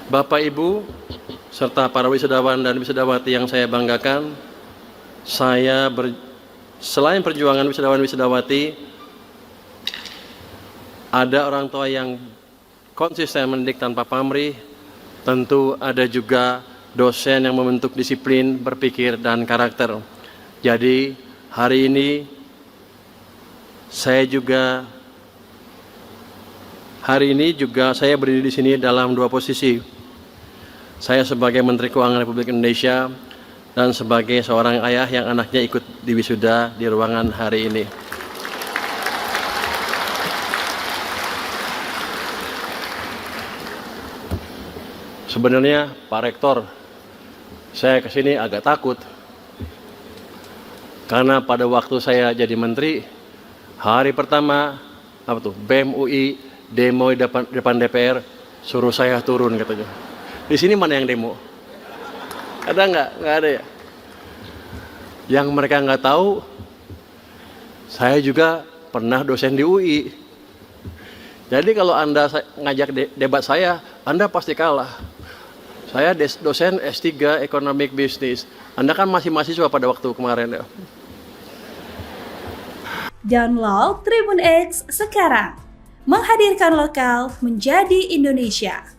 Bapak Ibu, serta para wisudawan dan wisudawati yang saya banggakan, selain perjuangan wisudawan-wisudawati, ada orang tua yang konsisten mendidik tanpa pamrih, tentu ada juga dosen yang membentuk disiplin, berpikir, dan karakter. Jadi, hari ini saya juga berdiri di sini dalam dua posisi. Saya sebagai Menteri Keuangan Republik Indonesia dan sebagai seorang ayah yang anaknya ikut diwisuda di ruangan hari ini. Sebenarnya Pak Rektor, saya kesini agak takut karena pada waktu saya jadi menteri, hari pertama BEM UI demo di depan DPR, suruh saya turun katanya. Di sini mana yang demo? Ada nggak? Nggak ada ya. Yang mereka nggak tahu, saya juga pernah dosen di UI. Jadi kalau Anda ngajak debat saya, Anda pasti kalah. Saya dosen S3 Economic Business. Anda kan masih mahasiswa pada waktu kemarin ya. Download Tribun X sekarang. Menghadirkan lokal menjadi Indonesia.